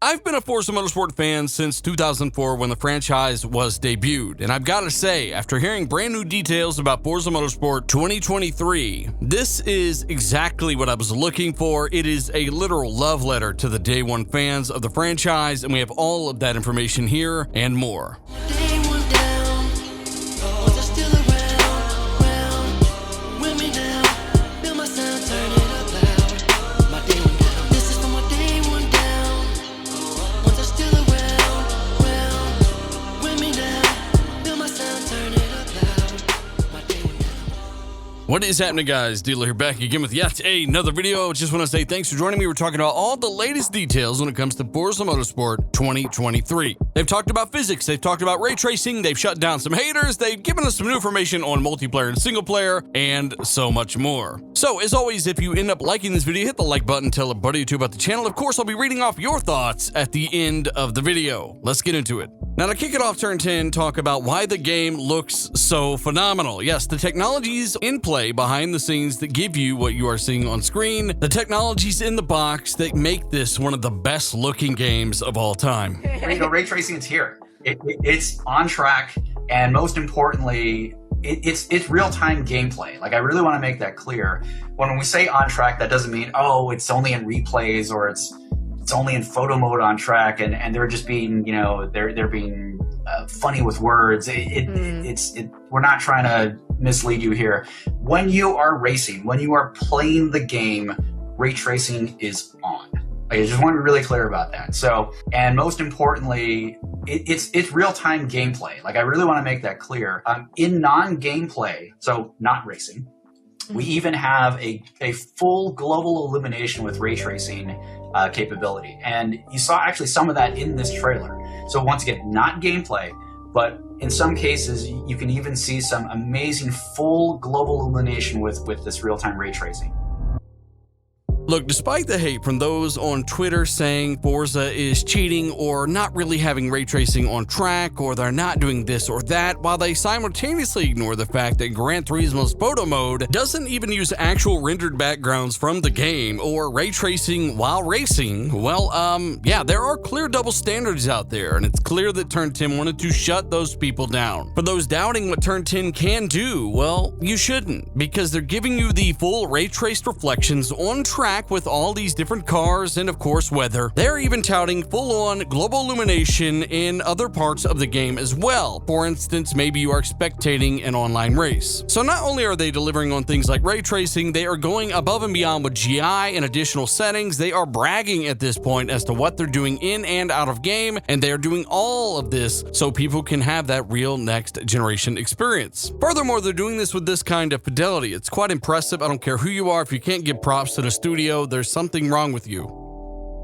I've been a Forza Motorsport fan since 2004 when the franchise was debuted, and I've got to say, after hearing brand new details about Forza Motorsport 2023, this is exactly what I was looking for. It is a literal love letter to the day one fans of the franchise, and we have all of that information here and more. What is happening, guys? Dealer here, back again with yet another video. Just want to say thanks for joining me. We're talking about all the latest details when it comes to Forza Motorsport 2023. They've talked about physics, they've talked about ray tracing, they've shut down some haters, they've given us some new information on multiplayer and single player, and so much more. So, as always, if you end up liking this video, hit the like button, tell a buddy or two about the channel. Of course, I'll be reading off your thoughts at the end of the video. Let's get into it. Now, to kick it off, Turn 10 talk about why the game looks so phenomenal. Yes, the technologies in play behind the scenes that give you what you are seeing on screen, the technologies in the box that make this one of the best looking games of all time. Ray tracing is here. It's on track, and most importantly, it's real-time gameplay. Like, I really want to make that clear. When we say on track, that doesn't mean, oh, it's only in replays or it's only in photo mode on track, and they're just being, you know, they're being funny with words. We're not trying to mislead you here. When you are racing, when you are playing the game, ray tracing is on. I just want to be really clear about that. So, and most importantly, it's real-time gameplay. Like, I really want to make that clear. In non-gameplay, so not racing, we even have a full global illumination with ray tracing capability. And you saw actually some of that in this trailer. So once again, not gameplay, but in some cases, you can even see some amazing full global illumination with this real-time ray tracing. Look, despite the hate from those on Twitter saying Forza is cheating or not really having ray tracing on track or they're not doing this or that, while they simultaneously ignore the fact that Gran Turismo's photo mode doesn't even use actual rendered backgrounds from the game or ray tracing while racing, well, yeah, there are clear double standards out there, and it's clear that Turn 10 wanted to shut those people down. For those doubting what Turn 10 can do, well, you shouldn't, because they're giving you the full ray traced reflections on track with all these different cars and of course weather. They're even touting full-on global illumination in other parts of the game as well. For instance, maybe you are spectating an online race. So not only are they delivering on things like ray tracing, they are going above and beyond with GI and additional settings. They are bragging at this point as to what they're doing in and out of game, and they are doing all of this so people can have that real next generation experience. Furthermore, they're doing this with this kind of fidelity. It's quite impressive. I don't care who you are, if you can't give props to the studio, there's something wrong with you.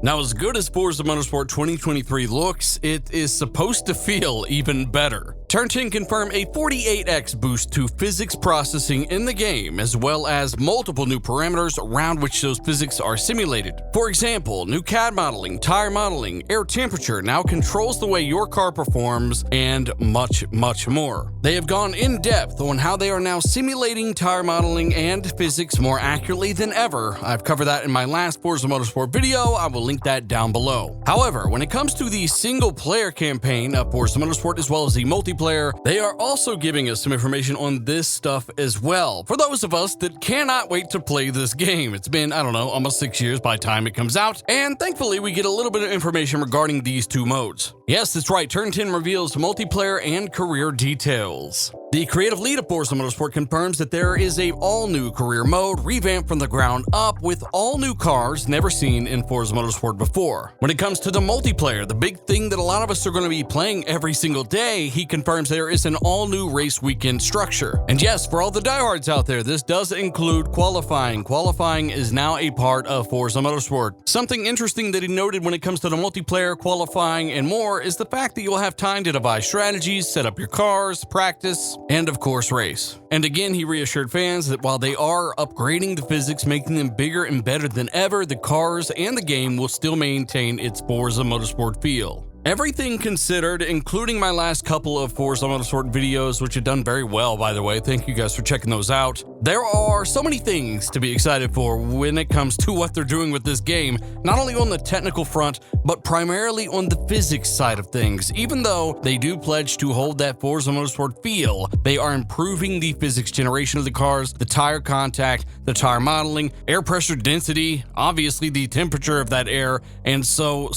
Now, as good as Forza Motorsport 2023 looks, it is supposed to feel even better. Turn 10 confirmed a 48x boost to physics processing in the game, as well as multiple new parameters around which those physics are simulated. For example, new CAD modeling, tire modeling, air temperature now controls the way your car performs, and much, much more. They have gone in depth on how they are now simulating tire modeling and physics more accurately than ever. I've covered that in my last Forza Motorsport video. I will link that down below. However, when it comes to the single player campaign of Forza Motorsport as well as the multiplayer, they are also giving us some information on this stuff as well. For those of us that cannot wait to play this game. It's been, I don't know, almost 6 years by the time it comes out, and thankfully we get a little bit of information regarding these two modes. Yes, that's right, Turn 10 reveals multiplayer and career details. The creative lead of Forza Motorsport confirms that there is a all-new career mode revamped from the ground up with all new cars never seen in Forza Motorsport before. When it comes to the multiplayer, the big thing that a lot of us are going to be playing every single day, he confirms there is an all-new race weekend structure. And yes, for all the diehards out there, this does include qualifying. Qualifying is now a part of Forza Motorsport. Something interesting that he noted when it comes to the multiplayer, qualifying, and more is the fact that you'll have time to devise strategies, set up your cars, practice, and of course race. And again, he reassured fans that while they are upgrading the physics, making them bigger and better than ever, the cars and the game will still maintain its Forza Motorsport feel. Everything considered, including my last couple of Forza Motorsport videos, which have done very well, by the way. Thank you guys for checking those out. There are so many things to be excited for when it comes to what they're doing with this game, not only on the technical front, but primarily on the physics side of things. Even though they do pledge to hold that Forza Motorsport feel, they are improving the physics generation of the cars, the tire contact, the tire modeling, air pressure density, obviously the temperature of that air, and so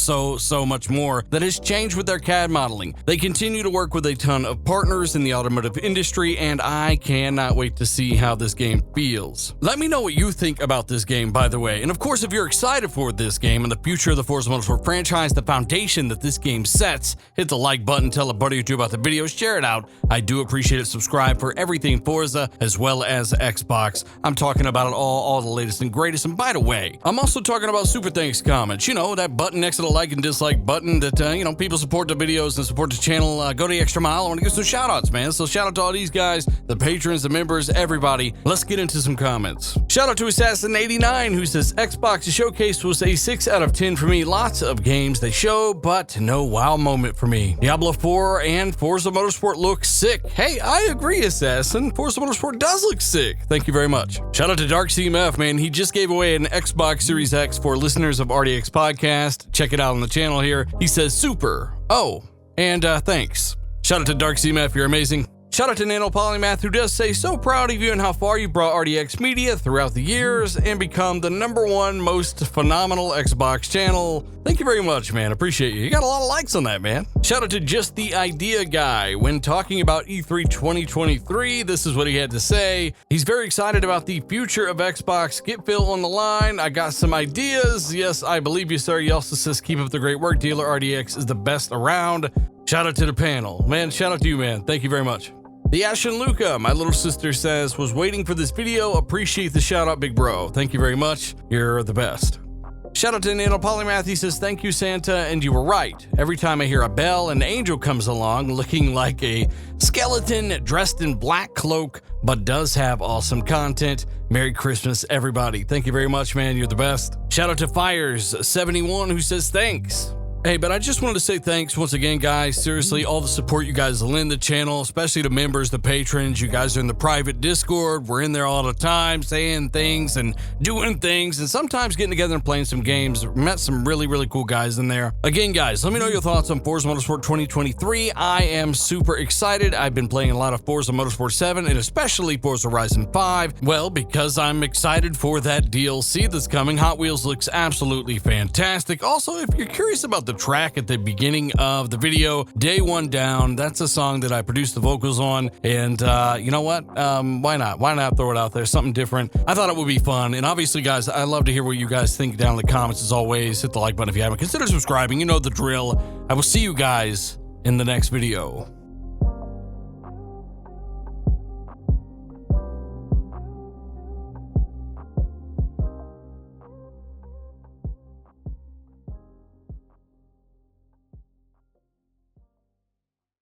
much more that has changed with their CAD modeling. They continue to work with a ton of partners in the automotive industry, and I cannot wait to see how this game feels. Let me know what you think about this game, by the way. And of course, if you're excited for this game and the future of the Forza Motorsport franchise, the foundation that this game sets, hit the like button, tell a buddy or two about the video, share it out. I do appreciate it. Subscribe for everything Forza as well as Xbox. I'm talking about it all the latest and greatest. And by the way, I'm also talking about super thanks comments. You know, that button next to the like and dislike button that, people support the videos and support the channel, go the extra mile. I want to give some shout outs, man. So shout out to all these guys, the patrons, the members, everybody. Let's get into some comments. Shout out to Assassin89 who says, Xbox Showcase was a 6 out of 10 for me. Lots of games they show, but no wow moment for me. Diablo 4 and Forza Motorsport look sick. Hey, I agree, Assassin. Forza Motorsport does look sick. Thank you very much. Shout out to DarkCMF, man. He just gave away an Xbox Series X for listeners of RDX Podcast. Check it out on the channel here. He says, super. Oh, and thanks. Shout out to DarkCMF. You're amazing. Shout out to Nano Polymath, who does say, so proud of you and how far you brought RDX Media throughout the years and become the #1 most phenomenal Xbox channel. Thank you very much, man. Appreciate you. You got a lot of likes on that, man. Shout out to Just the Idea Guy. When talking about E3 2023, this is what he had to say. He's very excited about the future of Xbox. Get Phil on the line. I got some ideas. Yes, I believe you, sir. He also says, keep up the great work. Dealer RDX is the best around. Shout out to the panel. Man, shout out to you, man. Thank you very much. The Ashen Luca, my little sister, says, was waiting for this video. Appreciate the shout out, big bro. Thank you very much. You're the best. Shout out to Nano Polymath. He says, thank you, Santa. And you were right. Every time I hear a bell, an angel comes along looking like a skeleton dressed in black cloak, but does have awesome content. Merry Christmas, everybody. Thank you very much, man. You're the best. Shout out to Fires71, who says, thanks. Hey, but I just wanted to say thanks once again, guys. Seriously, all the support you guys lend the channel, especially the members, the patrons. You guys are in the private Discord. We're in there all the time saying things and doing things and sometimes getting together and playing some games. Met some really, really cool guys in there. Again, guys, let me know your thoughts on Forza Motorsport 2023. I am super excited. I've been playing a lot of Forza Motorsport 7 and especially Forza Horizon 5. Well, because I'm excited for that DLC that's coming. Hot Wheels looks absolutely fantastic. Also, if you're curious about the track at the beginning of the video, Day One Down, that's a song that I produced the vocals on, and you know what, why not throw it out there, something different. I thought it would be fun, and obviously, guys, I love to hear what you guys think down in the comments. As always, hit the like button if you haven't. Consider subscribing. You know the drill. I will see you guys in the next video.